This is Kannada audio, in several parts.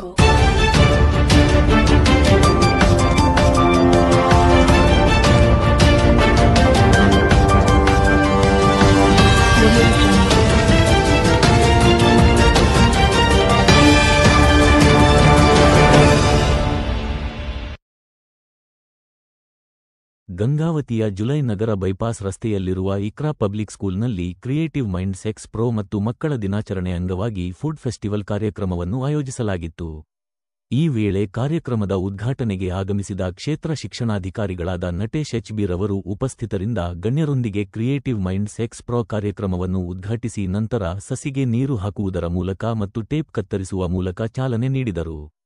jungle. ಗಂಗಾವತಿಯ ಜುಲೈ ನಗರ ಬೈಪಾಸ್ ರಸ್ತೆಯಲ್ಲಿರುವ ಇಕ್ರಾ ಪಬ್ಲಿಕ್ ಸ್ಕೂಲ್ನಲ್ಲಿ ಕ್ರಿಯೇಟಿವ್ ಮೈಂಡ್ಸ್ ಎಕ್ಸ್‌ಪ್ರೋ ಮತ್ತು ಮಕ್ಕಳ ದಿನಾಚರಣೆ ಅಂಗವಾಗಿ ಫುಡ್ ಫೆಸ್ಟಿವಲ್ ಕಾರ್ಯಕ್ರಮವನ್ನು ಆಯೋಜಿಸಲಾಗಿತ್ತು. ಈ ವೇಳೆ ಕಾರ್ಯಕ್ರಮದ ಉದ್ಘಾಟನೆಗೆ ಆಗಮಿಸಿದ ಕ್ಷೇತ್ರ ಶಿಕ್ಷಣಾಧಿಕಾರಿಗಳಾದ ನಟೇಶ್ ಎಚ್.ಬಿ. ರವರು ಉಪಸ್ಥಿತರಿಂದ ಗಣ್ಯರೊಂದಿಗೆ ಕ್ರಿಯೇಟಿವ್ ಮೈಂಡ್ಸ್ ಎಕ್ಸ್‌ಪ್ರೋ ಕಾರ್ಯಕ್ರಮವನ್ನು ಉದ್ಘಾಟಿಸಿ ನಂತರ ಸಸಿಗೆ ನೀರು ಹಾಕುವುದರ ಮೂಲಕ ಮತ್ತು ಟೇಪ್ ಕತ್ತರಿಸುವ ಮೂಲಕ ಚಾಲನೆ ನೀಡಿದರು.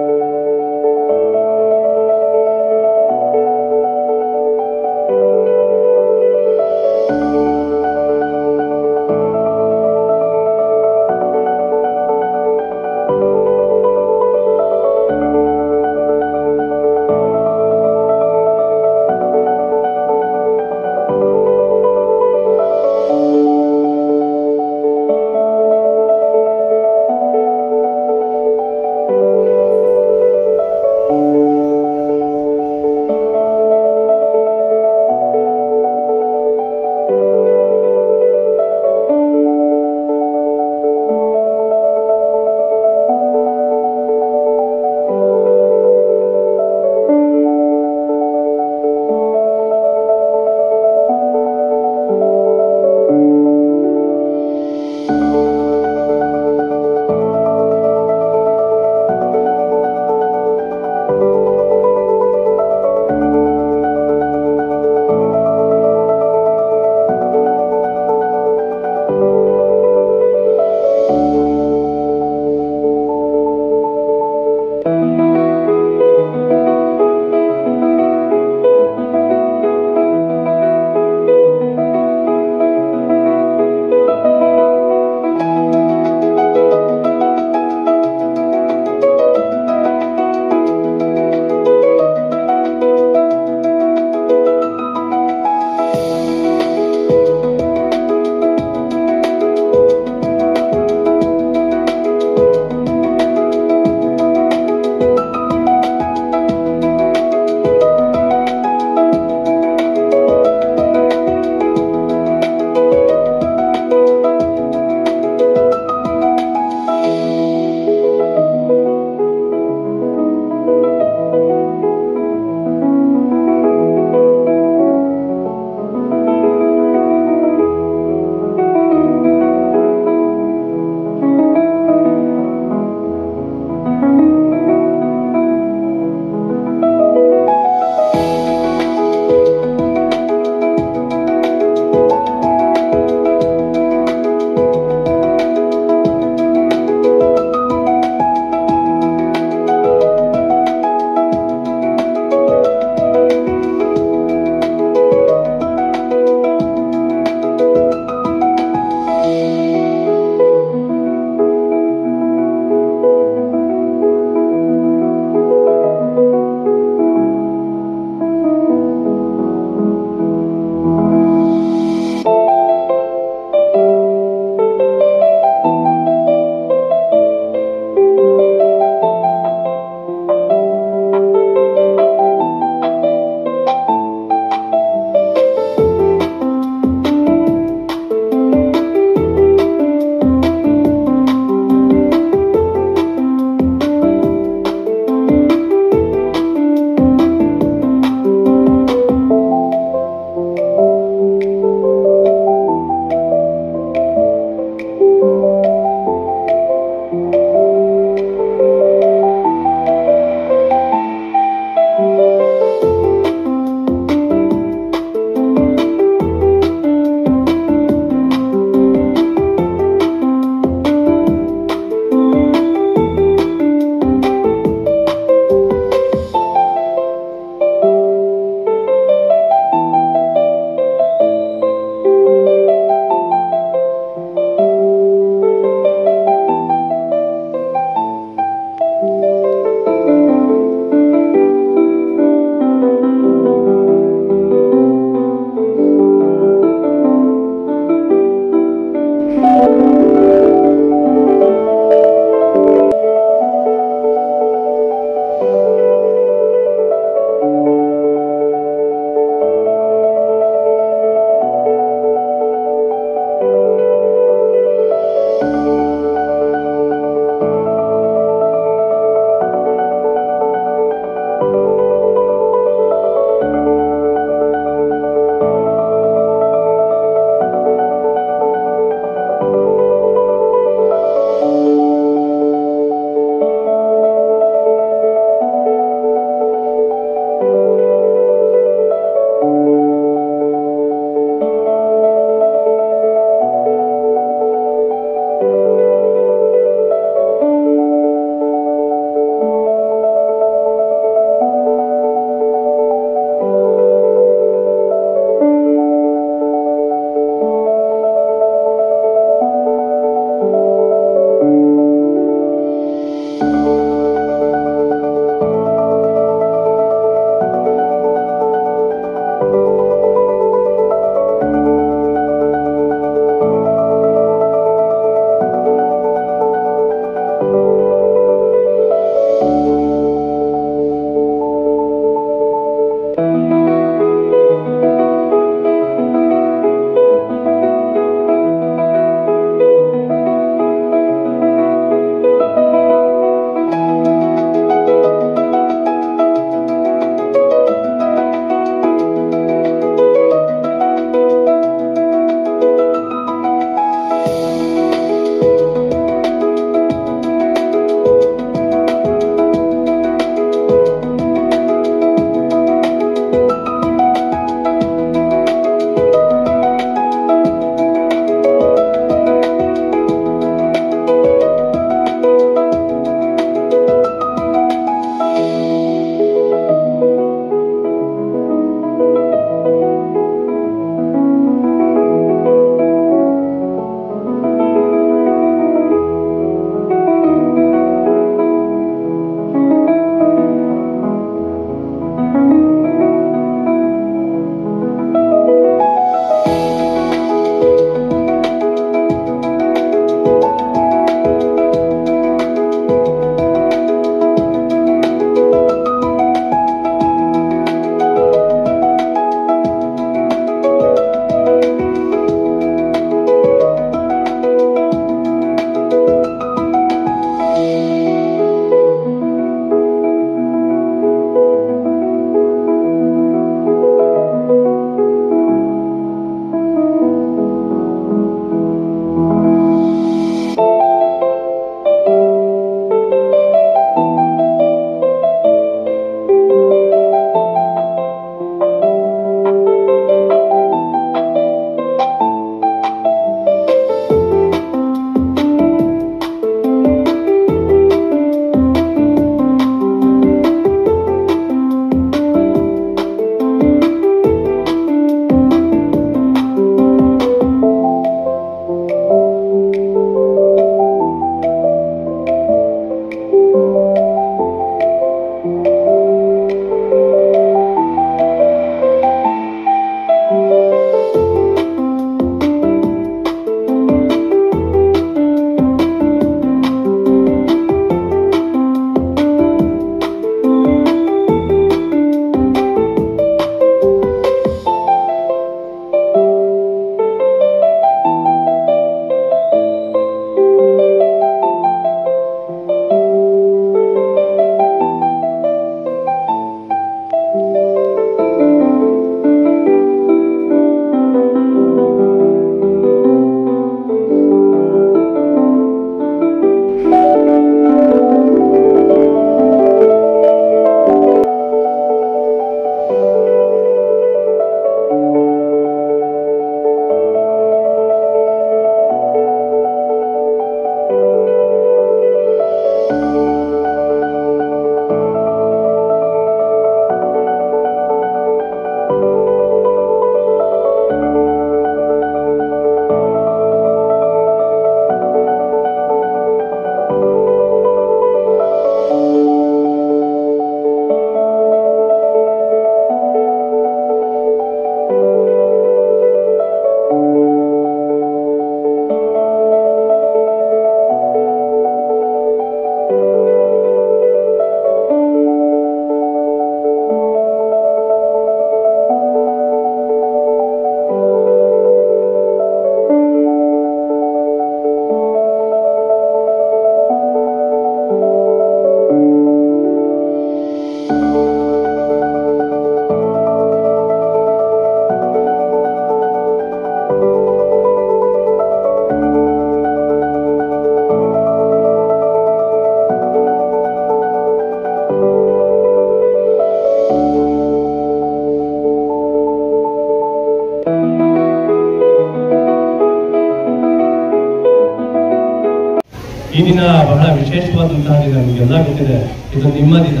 ಈ ದಿನ ಬಹಳ ವಿಶೇಷವಾದಂತಹ ದಿನ, ನಿಮಗೆಲ್ಲ ಗೊತ್ತಿದೆ, ಇದು ನಿಮ್ಮ ದಿನ,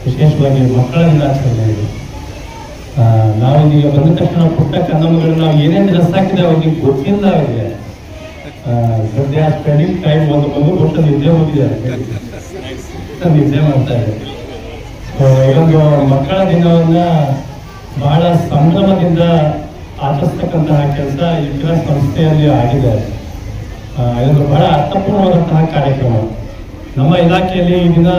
ವಿಶೇಷವಾಗಿ ಮಕ್ಕಳ ದಿನಾಚರಣೆ ಇದೆ. ನಾವೀಗ ಬಂದ ತಕ್ಷಣ ಪುಟ್ಟ ಕನ್ನಮಗಳು ನಾವು ಏನೇನು ಡ್ರೆಸ್ ಹಾಕಿದೆ ಅವ್ರಿಗೆ ಗೊತ್ತಿಲ್ಲ. ಅವರಿಗೆ ದೇ ಆರ್ ಸ್ಪೆಂಡಿಂಗ್ ಟೈಮ್, ಒಂದು ಮಗು ಕೊಟ್ಟು ನಿದ್ದೆ ಹೋಗಿದ್ದಾರೆ, ನಿದ್ದೆ ಮಾಡ್ತಾ ಇದೆ. ಇದೊಂದು ಮಕ್ಕಳ ದಿನವನ್ನ ಬಹಳ ಸಂಭ್ರಮದಿಂದ ಆಚರಿಸ್ತಕ್ಕಂತಹ ಕೆಲಸ ಇತರ ಸಂಸ್ಥೆಯಲ್ಲಿ ಆಗಿದೆ. ಇದೊಂದು ಬಹಳ ಅರ್ಥಪೂರ್ಣವಾದಂತಹ ಕಾರ್ಯಕ್ರಮ. ನಮ್ಮ ಇಲಾಖೆಯಲ್ಲಿ ಈ ದಿನ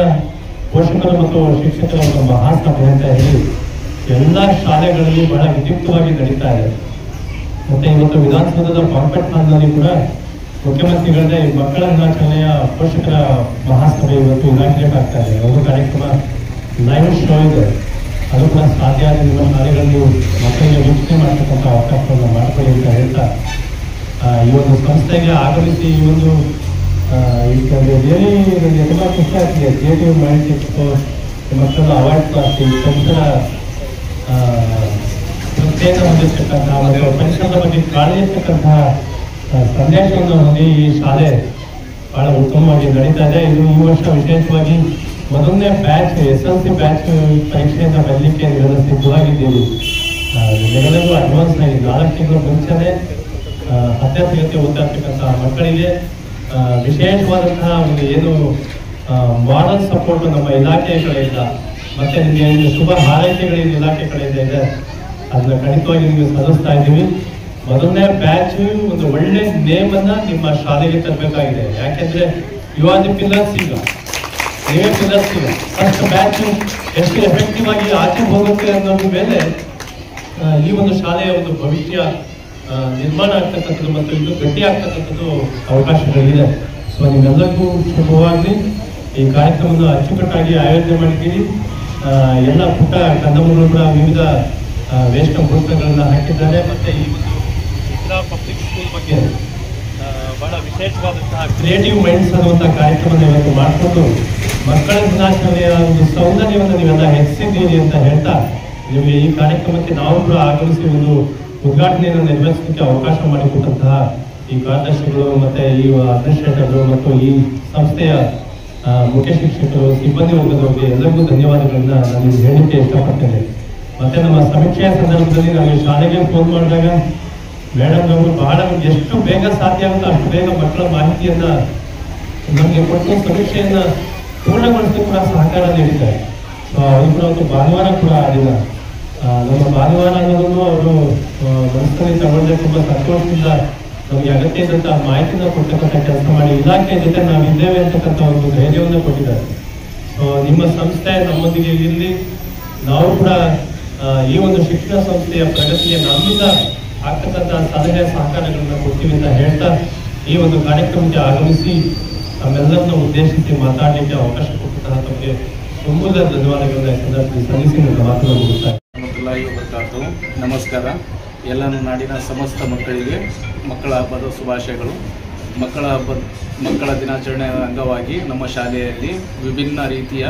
ಪೋಷಕರು ಮತ್ತು ಶಿಕ್ಷಕರ ಒಂದು ಮಹಾಸಭೆ ಅಂತ ಹೇಳಿ ಎಲ್ಲ ಶಾಲೆಗಳಲ್ಲಿ ಬಹಳ ವಿದ್ಯುಕ್ತವಾಗಿ ನಡೀತಾ ಇದೆ. ಮತ್ತೆ ಇವತ್ತು ವಿಧಾನಸೌಧದ ಕಾಂಪೆಟ್ ಹಾಲ್ನಲ್ಲಿ ಕೂಡ ಮುಖ್ಯಮಂತ್ರಿಗಳೇ ಮಕ್ಕಳ ದಿನಾಚರಣೆಯ ಪೋಷಕರ ಮಹಾಸಭೆ ಇವತ್ತು ಇನಾಗ್ರೇಟ್ ಆಗ್ತಾ ಇದೆ. ಒಂದು ಕಾರ್ಯಕ್ರಮ ಲೈವ್ ಶೋ ಇದೆ, ಅದು ಕೂಡ ಸಾಧ್ಯ ಆದ ನಿಮ್ಮ ಶಾಲೆಗಳಲ್ಲಿ ಮಕ್ಕಳಿಗೆ ವೀಕ್ಷಣೆ ಮಾಡ್ತಕ್ಕಂಥ ಅವಕಾಶವನ್ನು ಮಾಡ್ಕೊಳ್ಳಿ ಅಂತ ಹೇಳ್ತಾ, ಈ ಒಂದು ಸಂಸ್ಥೆಗೆ ಆಗಮಿಸಿ ಈ ಒಂದು ನನಗೆ ತುಂಬ ಖುಷಿ ಆಗ್ತಿದೆ. ಕ್ರಿಯೇಟಿವ್ ಮೈಂಡ್ ಎಕ್ಸ್ಪೋ ಮಕ್ಕಳನ್ನ ಅವಾರ್ಡ್ ಕ್ಲಾಸ್ ಪರಿಸರ ಪ್ರತ್ಯೇಕ ಹೊಂದಿರ್ತಕ್ಕಂತಹ ಮತ್ತು ಪರಿಸರದ ಬಗ್ಗೆ ಕಾಳಜಿ ಇರ್ತಕ್ಕಂತಹ ಸಂದೇಶವನ್ನು ಹೊಂದಿ ಈ ಶಾಲೆ ಬಹಳ ಉತ್ತಮವಾಗಿ ನಡೀತಾ ಇದೆ. ಇದು ಈ ವರ್ಷ ವಿಶೇಷವಾಗಿ ಮೊದಲನೇ ಬ್ಯಾಚ್ SLC ಬ್ಯಾಚ್ ಪರೀಕ್ಷೆಯಿಂದ ಬರಲಿಕ್ಕೆ ನೀವೆಲ್ಲ ಸಿದ್ಧವಾಗಿದ್ದೀರಿ. ಎಲ್ಲರಿಗೂ ಅಡ್ವಾನ್ಸ್ ಆಗಿ 4 ತಿಂಗಳು ಮುಂಚೆನೆ 10ನೇ ತರಗತಿ ಓದ್ತಾ ಇರ್ತಕ್ಕಂತಹ ಮಕ್ಕಳಿಗೆ ವಿಶೇಷವಾದಂತಹ ಒಂದು ಏನು ಮಾರಲ್ ಸಪೋರ್ಟ್ ನಮ್ಮ ಇಲಾಖೆಯ ಕಡೆಯಿಂದ ಮತ್ತೆ ನಿಮಗೆ ಶುಭ ಹಾರೈಕೆಗಳು ಇಲಾಖೆ ಕಡೆಯಿಂದ ಇದೆ, ಅದನ್ನ ಖಂಡಿತವಾಗಿ ನಿಮಗೆ ಸಲ್ಲಿಸ್ತಾ ಇದ್ದೀವಿ. ಮೊದಲನೇ ಬ್ಯಾಚ್ ಒಂದು ಒಳ್ಳೆ ನೇಮ್ ಅನ್ನ ನಿಮ್ಮ ಶಾಲೆಗೆ ತರಬೇಕಾಗಿದೆ. ಯಾಕೆಂದ್ರೆ ಯು ಆರ್ ದಿ ಪಿಲ್ಲರ್ಸ್, ಈಗ ನೀವೇ ಪಿಲ್ಲರ್ಸ್. ಈಗ ಫಸ್ಟ್ ಬ್ಯಾಚ್ ಎಷ್ಟು ಎಫೆಕ್ಟಿವ್ ಆಗಿ ಆಚೆ ಹೋಗುತ್ತೆ ಅನ್ನೋದ್ರ ಮೇಲೆ ಈ ಒಂದು ಶಾಲೆಯ ಒಂದು ಭವಿಷ್ಯ ನಿರ್ಮಾಣ ಆಗ್ತಕ್ಕಂಥದ್ದು ಮತ್ತು ಇದು ಗಟ್ಟಿ ಆಗ್ತಕ್ಕಂಥದ್ದು ಅವಕಾಶಗಳಿದೆ. ಸೊ ನಿಮ್ಮೆಲ್ಲರಿಗೂ ಶುಭವಾಗಲಿ. ಈ ಕಾರ್ಯಕ್ರಮವನ್ನು ಅಚ್ಚುಕಟ್ಟಾಗಿ ಆಯೋಜನೆ ಮಾಡಿದ್ದೀರಿ. ಎಲ್ಲ ಪುಟ್ಟ ಕಂದಮಗಳು ಕೂಡ ವಿವಿಧ ವೇಷಭೂಷಣಗಳನ್ನ ಹಾಕಿದ್ದಾರೆ. ಮತ್ತೆ ಈ ಒಂದು ಪಬ್ಲಿಕ್ ಸ್ಕೂಲ್ ಬಗ್ಗೆ ಬಹಳ ವಿಶೇಷವಾದಂತಹ ಕ್ರಿಯೇಟಿವ್ ಮೈಂಡ್ಸ್ ಅನ್ನುವಂತಹ ಕಾರ್ಯಕ್ರಮ ಇವತ್ತು ಮಾಡಿಕೊಂಡು ಮಕ್ಕಳ ದಿನಾಚರಣೆಯ ಒಂದು ಸೌಂದರ್ಯವನ್ನು ನೀವೆಲ್ಲ ಹೆಚ್ಚಿದ್ದೀರಿ ಅಂತ ಹೇಳ್ತಾ, ನಿಮಗೆ ಈ ಕಾರ್ಯಕ್ರಮಕ್ಕೆ ನಾವು ಕೂಡ ಆಗಮಿಸಿ ಒಂದು ಉದ್ಘಾಟನೆಯನ್ನು ನೆರವೇರಿಸಲಿಕ್ಕೆ ಅವಕಾಶ ಮಾಡಿಕೊಟ್ಟಂತಹ ಈ ಕಾರ್ಯದರ್ಶಿಗಳು ಮತ್ತೆ ಈ ಅಡ್ಮಿನಿಸ್ಟ್ರೇಟರ್ಗಳು ಮತ್ತು ಈ ಸಂಸ್ಥೆಯ ಮುಖ್ಯ ಶಿಕ್ಷಕರು, ಸಿಬ್ಬಂದಿ ವರ್ಗದವರಿಗೆ ಎಲ್ಲರಿಗೂ ಧನ್ಯವಾದಗಳನ್ನ ನಾನು ಹೇಳಲಿಕ್ಕೆ ಇಷ್ಟಪಡ್ತೇನೆ. ಮತ್ತೆ ನಮ್ಮ ಸಮೀಕ್ಷೆಯ ಸಂದರ್ಭದಲ್ಲಿ ನಾವು ಶಾಲೆಗೆ ಫೋನ್ ಮಾಡಿದಾಗ ಮೇಡಮ್ ಅವರು ಬಹಳ ಎಷ್ಟು ಬೇಗ ಸಾಧ್ಯ ಆಗುತ್ತೋ ಅಷ್ಟು ಬೇಗ ಮಕ್ಕಳ ಮಾಹಿತಿಯನ್ನ ನಮಗೆ ಕೊಟ್ಟು ಸಮೀಕ್ಷೆಯನ್ನ ಪೂರ್ಣಗೊಳಿಸಲು ಕೂಡ ಸಹಕಾರ ನೀಡಿದ್ದಾರೆ. ಸೊ ಅವರು ಕೂಡ ಒಂದು ಭಾನುವಾರ ಕೂಡ ಆದಿಲ್ಲ. ನಮ್ಮ ಭಾನುವಾರ ಅನ್ನೋದನ್ನು ಅವರು ಮನಸ್ಸಲ್ಲಿ ತಗೊಂಡ್ರೆ ತುಂಬಾ ಸಂತೋಷದಿಂದ ನಮಗೆ ಅಗತ್ಯ ಇದ್ದಂತಹ ಮಾಹಿತಿನ ಕೊಡ್ತಕ್ಕಂಥ ಕೆಲಸ ಮಾಡಿ ಇಲಾಖೆಯ ಜೊತೆ ನಾವು ಇದ್ದೇವೆ ಅಂತಕ್ಕಂಥ ಒಂದು ಧೈರ್ಯವನ್ನು ಕೊಟ್ಟಿದ್ದಾರೆ. ಸೊ ನಿಮ್ಮ ಸಂಸ್ಥೆ ನಮ್ಮೊಂದಿಗೆ ಇರಲಿ, ನಾವು ಕೂಡ ಈ ಒಂದು ಶಿಕ್ಷಣ ಸಂಸ್ಥೆಯ ಪ್ರಗತಿಗೆ ನಮ್ಮಿಂದ ಆಗ್ತಕ್ಕಂಥ ಸಲಹೆ ಸಹಕಾರಗಳನ್ನ ಕೊಡ್ತೀವಿ ಅಂತ ಹೇಳ್ತಾ, ಈ ಒಂದು ಕಾರ್ಯಕ್ರಮಕ್ಕೆ ಆಗಮಿಸಿ ನಮ್ಮೆಲ್ಲರನ್ನ ಉದ್ದೇಶಿಸಿ ಮಾತಾಡಲಿಕ್ಕೆ ಅವಕಾಶ ಕೊಟ್ಟಂತಹ ತಮಗೆ ತುಂಬ ಧನ್ಯವಾದಗಳನ್ನ ಸಂದರ್ಭದಲ್ಲಿ ಸಲ್ಲಿಸಿ ನನ್ನ ಮಾತನ್ನು ಮುಗಿಸ್ತಾರೆ. ನಮಸ್ಕಾರ. ಎಲ್ಲ ನಾಡಿನ ಸಮಸ್ತ ಮಕ್ಕಳಿಗೆ ಮಕ್ಕಳ ಹಬ್ಬದ ಶುಭಾಶಯಗಳು. ಮಕ್ಕಳ ದಿನಾಚರಣೆಯ ಅಂಗವಾಗಿ ನಮ್ಮ ಶಾಲೆಯಲ್ಲಿ ವಿಭಿನ್ನ ರೀತಿಯ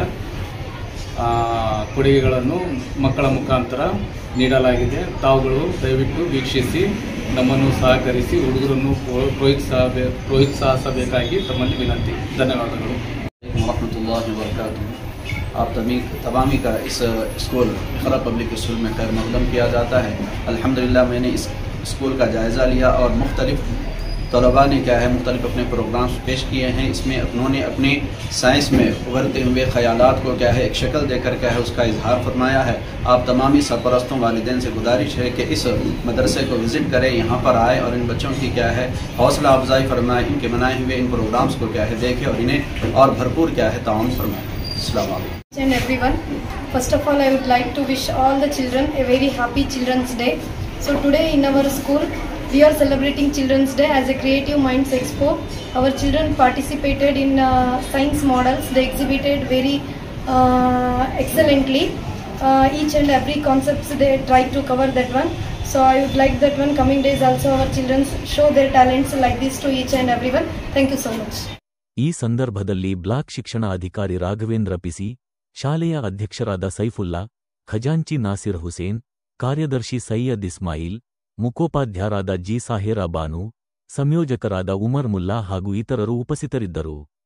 ಕೊಡುಗೆಗಳನ್ನು ಮಕ್ಕಳ ಮುಖಾಂತರ ನೀಡಲಾಗಿದೆ. ತಾವುಗಳು ದಯವಿಟ್ಟು ವೀಕ್ಷಿಸಿ ನಮ್ಮನ್ನು ಸಹಕರಿಸಿ ಹುಡುಗರನ್ನು ಪ್ರೋತ್ಸಾಹಿಸಬೇಕಾಗಿ ತಮ್ಮಲ್ಲಿ ವಿನಂತಿ. ಧನ್ಯವಾದಗಳು. वरहमतुल्लाहि वबरकातुहू। आप तमामी का इस स्कूल इक़रा पब्लिक स्कूल में खैर मक़दम किया जाता है। अल्हम्दुलिल्लाह मैंने इस स्कूल का जायज़ा लिया और मुख्तलिफ़ तलबा ने क्या है मुख्तलिफ अपने प्रोग्राम्स पेश किए हैं। इसमें उन्होंने अपने साइंस में उभरते हुए ख़यालात को क्या है एक शक्ल देकर क्या है उसका इजहार फरमाया है। आप तमामी सरपरस्तों वालिदैन से गुजारिश है कि इस मदरसे को विज़िट करें, यहाँ पर आए और इन बच्चों की क्या है हौसला अफजाई फरमाएँ, इनके बनाए हुए इन प्रोग्राम्स को क्या है देखें और इन्हें और भरपूर क्या है ताउन फरमाएँ। अस्सलाम वालेकुम। And everyone, first of all I would like to wish all the children a very happy Children's Day. So today in our school we are celebrating Children's Day as a Creative Minds Expo. Our children participated in science models. They exhibited very excellently each and every concepts they tried to cover that one. So I would like that one coming days also our children show their talents like this to each and everyone. Thank you so much. ಈ ಸಂದರ್ಭದಲ್ಲಿ ಬ್ಲಾಕ್ ಶಿಕ್ಷಣ ಅಧಿಕಾರಿ ರಾಘವೇಂದ್ರ ಪಿಸಿ, ಶಾಲೆಯ ಅಧ್ಯಕ್ಷರಾದ ಸೈಫುಲ್ಲಾ, ಖಜಾಂಚಿ ನಾಸಿರ್ ಹುಸೇನ್, ಕಾರ್ಯದರ್ಶಿ ಸೈಯದ್ ಇಸ್ಮಾಯಿಲ್, ಮುಖೋಪಾಧ್ಯಾಯರಾದ ಜಿ ಸಾಹೇರ ಬಾನು, ಸಂಯೋಜಕರಾದ ಉಮರ್ ಮುಲ್ಲಾ ಹಾಗೂ ಇತರರು ಉಪಸ್ಥಿತರಿದ್ದರು.